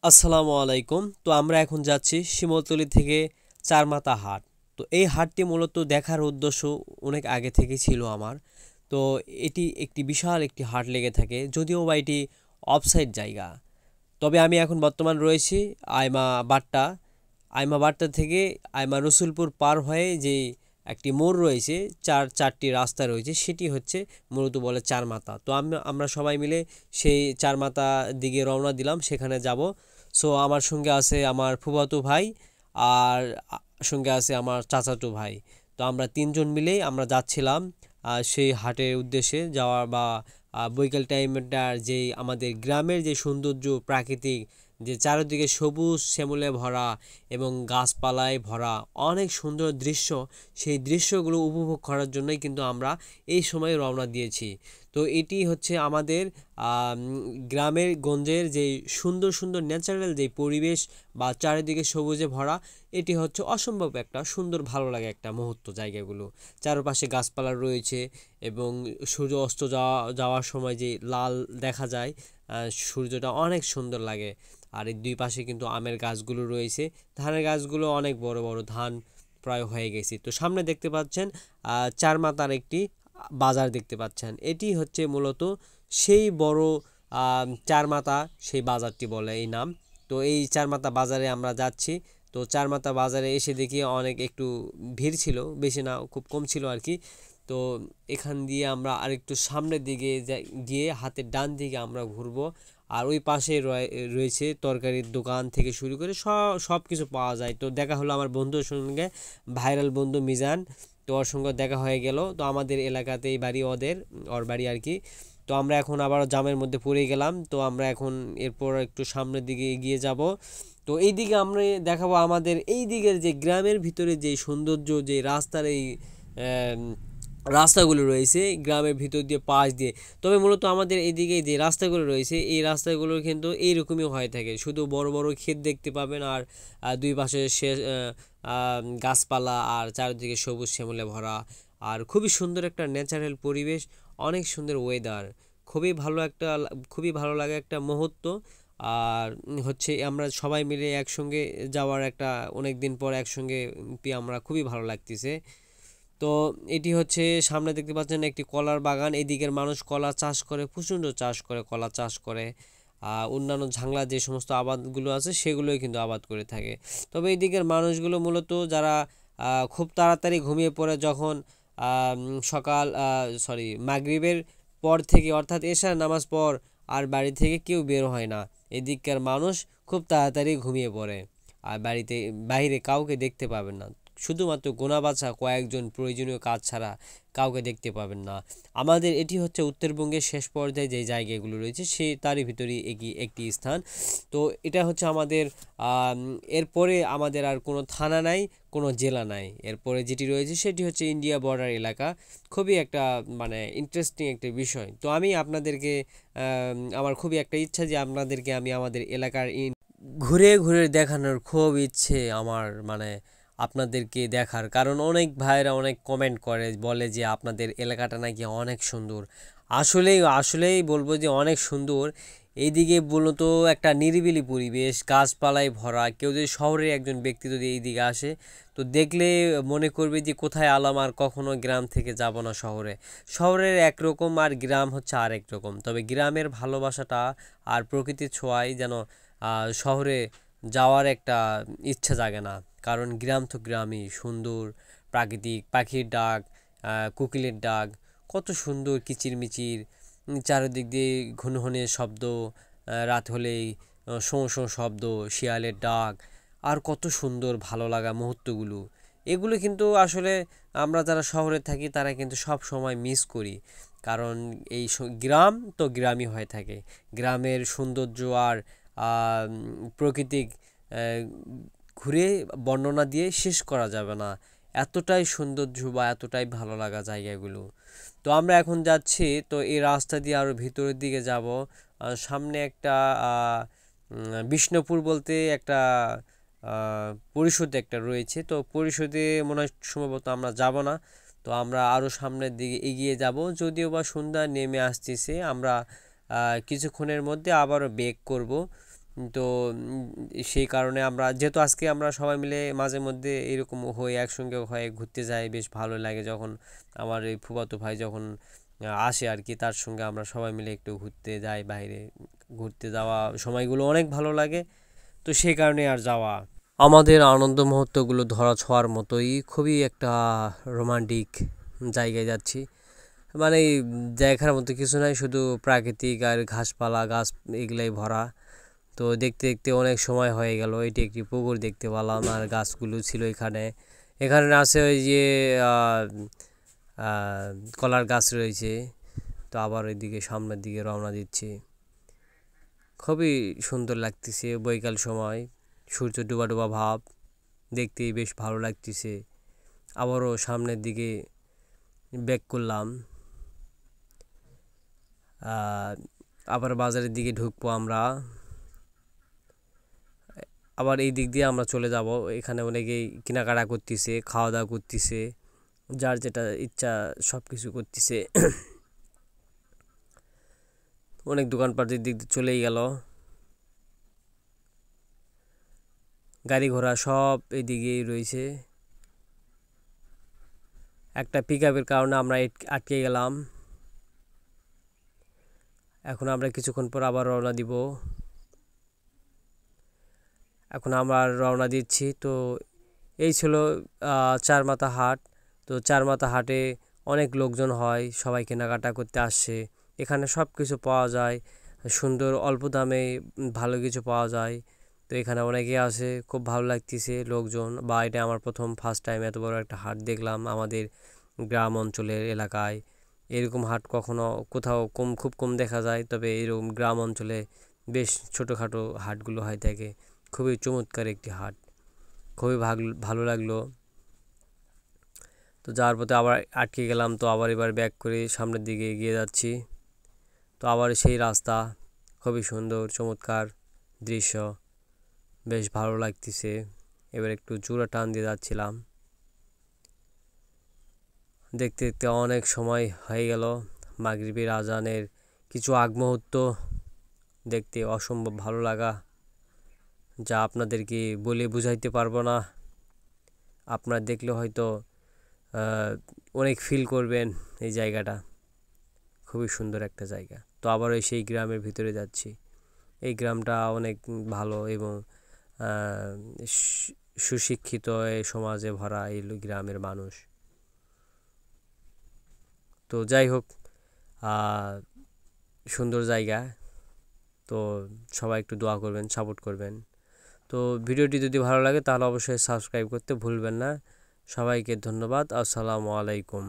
আসসালামু আলাইকুম। তো আমরা এখন যাচ্ছি শিমুলতলি থেকে চারমাথা হাট। তো এই হাটটি মূলত দেখার উদ্দেশ্য অনেক আগে থেকে ছিল আমার। তো এটি একটি বিশাল একটি হাট লেগে থাকে, যদিও বা এটি অফসাইড জায়গা। তবে আমি এখন বর্তমান রয়েছি আইমা বাট্টা। আইমা বাট্টা থেকে আইমা রসুলপুর পার হয়ে যে একটি মোড় রয়েছে, চারটি রাস্তা রয়েছে, সেটি হচ্ছে মূলত বলে চারমাথা। তো আমরা সবাই মিলে সেই চারমাথা দিকে রওনা দিলাম, সেখানে যাব। সো আমার সঙ্গে আছে আমার ফুফাতো ভাই, আর সঙ্গে আছে আমার চাচাতো ভাই। তো আমরা তিনজন মিলেই আমরা যাচ্ছিলাম সেই হাটের উদ্দেশ্যে যাওয়া, বা বৈকাল টাইমটার যেই আমাদের গ্রামের যে সৌন্দর্য, প্রাকৃতিক যে চারিদিকে সবুজ শ্যামলে ভরা এবং গাছপালায় ভরা অনেক সুন্দর দৃশ্য, সেই দৃশ্যগুলো উপভোগ করার জন্যই কিন্তু আমরা এই সময় রওনা দিয়েছি। তো এটি হচ্ছে আমাদের গ্রামের গঞ্জের যে সুন্দর সুন্দর ন্যাচারাল যে পরিবেশ বা চারিদিকে সবুজে ভরা, এটি হচ্ছে অসম্ভব একটা সুন্দর ভালো লাগে একটা মুহূর্ত। জায়গাগুলো চারপাশে গাছপালা রয়েছে এবং সূর্য অস্ত যাওয়ার সময় যে লাল দেখা যায়, সূর্যটা অনেক সুন্দর লাগে। আর এই দুই পাশে কিন্তু আমের গাছগুলো রয়েছে, ধানের গাছগুলো অনেক বড় বড়, ধান প্রায় হয়ে গেছে। তো সামনে দেখতে পাচ্ছেন চার মাথার একটি বাজার দেখতে পাচ্ছেন, এটি হচ্ছে মূলত সেই বড় চার মাথা, সেই বাজারটি বলে এই নাম। তো এই চার মাথা বাজারে আমরা যাচ্ছি। তো চার মাথা বাজারে এসে দেখি অনেক একটু ভিড় ছিল, বেশি না, খুব কম ছিল আর কি। তো এখান দিয়ে আমরা আরেকটু সামনের দিকে গিয়ে হাতের ডান দিকে আমরা ঘুরবো। আর ওই পাশে রয়েছে তরকারির দোকান থেকে শুরু করে সব কিছু পাওয়া যায়। তো দেখা হলো আমার বন্ধুর সঙ্গে, ভাইরাল বন্ধু মিজান। তো ওর সঙ্গে দেখা হয়ে গেল। তো আমাদের এলাকাতেই বাড়ি ওর বাড়ি আর কি। তো আমরা এখন আবার জামের মধ্যে পড়ে গেলাম। তো আমরা এখন এরপর একটু সামনের দিকে এগিয়ে যাব। তো এই দিকে আমরা দেখাবো আমাদের এই দিকের যে গ্রামের ভিতরে যে সৌন্দর্য, যে রাস্তার এই রাস্তাগুলো রয়েছে গ্রামের ভিতর দিয়ে, পাশ দিয়ে। তবে মূলত আমাদের এদিকে যে রাস্তাগুলো রয়েছে, এই রাস্তাগুলো কিন্তু এইরকমই হয়ে থাকে, শুধু বড় বড় ক্ষেত দেখতে পাবেন, আর দুই পাশে শেষ গাছপালা, আর চারিদিকে সবুজ শ্যামলে ভরা, আর খুবই সুন্দর একটা ন্যাচারাল পরিবেশ, অনেক সুন্দর ওয়েদার, খুবই ভালো লাগে একটা মুহূর্ত। আর হচ্ছে আমরা সবাই মিলে একসঙ্গে যাওয়ার একটা, অনেক দিন পর একসঙ্গে আমরা খুবই ভালো লাগতেছে। তো এটি হচ্ছে সামনে দেখতে পাচ্ছেন একটি কলার বাগান। এদিকের মানুষ কলা চাষ করে, প্রচণ্ড চাষ করে, কলা চাষ করে। অন্যান্য ঝাংলা যে সমস্ত আবাদগুলো আছে সেগুলোই কিন্তু আবাদ করে থাকে। তবে এই দিকের মানুষগুলো মূলত যারা খুব তাড়াতাড়ি ঘুমিয়ে পড়ে যখন সকাল মাগরিবের পর থেকে, অর্থাৎ এশার নামাজ পর আর বাড়ি থেকে কেউ বের হয় না। এদিককার মানুষ খুব তাড়াতাড়ি ঘুমিয়ে পড়ে, আর বাইরে কাউকে দেখতে পাবেন না, শুধুমাত্র গোনাবাছা কয়েকজন প্রয়োজনীয় কাজ ছাড়া কাউকে দেখতে পাবেন না। আমাদের এটি হচ্ছে উত্তরবঙ্গের শেষ পর্যায়ে যে জায়গাগুলো রয়েছে তারই ভিতরেই একটি স্থান। তো এটা হচ্ছে আমাদের এরপরে আমাদের আর কোনো থানা নাই, কোনো জেলা নাই। এরপরে যেটি রয়েছে সেটি হচ্ছে ইন্ডিয়া বর্ডার এলাকা। খুবই একটা মানে ইন্টারেস্টিং একটা বিষয়। তো আমি আপনাদেরকে আমার খুবই একটা ইচ্ছা যে আপনাদেরকে আমি আমাদের এলাকার ঘুরে ঘুরে দেখানোর খুব ইচ্ছে আমার, মানে আপনাদেরকে দেখার। কারণ অনেক ভাইরা অনেক কমেন্ট করে, বলে যে আপনাদের এলাকাটা নাকি অনেক সুন্দর। আসলেই আসলেই বলবো যে অনেক সুন্দর। এইদিকে মূলত একটা নিরিবিলি পরিবেশ, গাছপালায় ভরা। কেউ যদি শহরের একজন ব্যক্তি যদি এইদিকে আসে, তো দেখলে মনে করবে যে কোথায় আলাম, আর কখনো গ্রাম থেকে যাব না শহরে। শহরের একরকম আর গ্রাম হচ্ছে আরেক রকম। তবে গ্রামের ভালোবাসাটা আর প্রকৃতির ছোঁয়ায় যেন শহরে যাওয়ার একটা ইচ্ছা জাগে না। কারণ গ্রাম তো গ্রামই, সুন্দর প্রাকৃতিক, পাখির ডাক, কোকিলের ডাক, কত সুন্দর কিচিরমিচির, চারিদিক দিয়ে ঘনঘনে শব্দ, রাত হলেই শোঁ শোঁ শব্দ, শিয়ালের ডাক, আর কত সুন্দর ভালো লাগা মুহূর্তগুলো। এগুলো কিন্তু আসলে আমরা যারা শহরে থাকি তারা কিন্তু সব সময় মিস করি। কারণ এই গ্রাম তো গ্রামই হয়ে থাকে। গ্রামের সৌন্দর্য আর প্রকৃতিক ঘুরে বর্ণনা দিয়ে শেষ করা যাবে না, এতটাই সৌন্দর্য বা এতটাই ভালো লাগা জায়গাগুলো। তো আমরা এখন যাচ্ছি, তো এই রাস্তা দিয়ে আরও ভিতরের দিকে যাব। সামনে একটা বিষ্ণুপুর বলতে একটা পরিষদ একটা রয়েছে। তো পরিষদে মনে হয় সম্ভবত আমরা যাব না। তো আমরা আরও সামনের দিকে এগিয়ে যাব, যদিও বা সন্ধ্যা নেমে আসতেছে। আমরা কিছুক্ষণের মধ্যে আবারও ব্রেক করব। তো সেই কারণে আমরা যেহেতু আজকে আমরা সবাই মিলে মাঝে মধ্যে এরকম হয়ে একসঙ্গে হয়ে ঘুরতে যাই, বেশ ভালো লাগে যখন আমার এই ফুফাতো ভাই যখন আসে আর কি, তার সঙ্গে আমরা সবাই মিলে একটু ঘুরতে যাই বাইরে। ঘুরতে যাওয়া সময়গুলো অনেক ভালো লাগে, তো সেই কারণে আর যাওয়া। আমাদের আনন্দ মুহূর্তগুলো ধরা ছোঁয়ার মতোই খুবই একটা রোমান্টিক জায়গায় যাচ্ছি। মানে দেখার মতো কিছু নাই, শুধু প্রাকৃতিক আর ঘাসপালা গাছ এগুলাই ভরা। তো দেখতে দেখতে অনেক সময় হয়ে গেল, এটি একটি পুকুর দেখতে পেলাম আর গাছগুলো ছিল এখানে। এখানে আছে ওই যে কলার গাছ রয়েছে। তো আবার ওইদিকে সামনের দিকে রওনা দিচ্ছি। খুবই সুন্দর লাগতেছে বৈকাল সময়, সূর্য ডুবা ডুবা ভাব, দেখতেই বেশ ভালো লাগতেছে। আবারও সামনের দিকে ব্যাক করলাম, আবার বাজারের দিকে ঢুকবো আমরা। আবার এই দিক দিয়ে আমরা চলে যাব। এখানে অনেকেই কেনাকাটা করতেছে, খাওয়া দাওয়া করতেছে, যার যেটা ইচ্ছা সব কিছু করতেছে। অনেক দোকানপাটের দিক দিয়ে চলেই গেল, গাড়ি ঘোড়া সব এদিকেই রয়েছে। একটা পিক আপের কারণে আমরা আটকে গেলাম। এখন আমরা কিছুক্ষণ পর আবার রওনা দিব। এখন আমরা রওনা দিচ্ছি। তো এই ছিল চারমাথা হাট। তো চারমাথা হাটে অনেক লোকজন হয়, সবাই কেনাকাটা করতে আসছে। এখানে সব কিছু পাওয়া যায়, সুন্দর অল্প দামে ভালো কিছু পাওয়া যায়। তো এখানে অনেকে আসে, খুব ভালো লাগতেছে লোকজন। বা এটা আমার প্রথম ফার্স্ট টাইম এত বড় একটা হাট দেখলাম আমাদের গ্রাম অঞ্চলের এলাকায়। এরকম হাট কখনো কোথাও খুব কম দেখা যায়, তবে এরকম গ্রাম অঞ্চলে বেশ ছোটোখাটো হাটগুলো হয়ে থাকে। খুবই চমৎকার একটি হাট, খুবই ভালো লাগলো। তো যাওয়ার পথে আবার আটকে গেলাম, তো আবার এবার ব্যাক করে সামনের দিকে এগিয়ে যাচ্ছি। তো আবার সেই রাস্তা, খুবই সুন্দর চমৎকার দৃশ্য, বেশ ভালো লাগতেছে। এবার একটু জোরে টান দিয়ে যাচ্ছিলাম। দেখতে দেখতে অনেক সময় হয়ে গেল। মাগরিবের আজানের কিছু আগ মুহূর্ত দেখতে অসম্ভব ভালো লাগা, যা আপনাদেরকে বলে বুঝাইতে পারবো না। আপনারা দেখলে হয়তো অনেক ফিল করবেন এই জায়গাটা। খুবই সুন্দর একটা জায়গা। তো আবারও সেই গ্রামের ভিতরে যাচ্ছি। এই গ্রামটা অনেক ভালো এবং সুশিক্ষিত সমাজে ভরা এই গ্রামের মানুষ। তো যাই হোক, সুন্দর জায়গা। তো সবাই একটু দোয়া করবেন, সাপোর্ট করবেন। তো ভিডিওটি যদি ভালো লাগে তাহলে অবশ্যই সাবস্ক্রাইব করতে ভুলবেন না। সবাইকে ধন্যবাদ। আসসালামু আলাইকুম।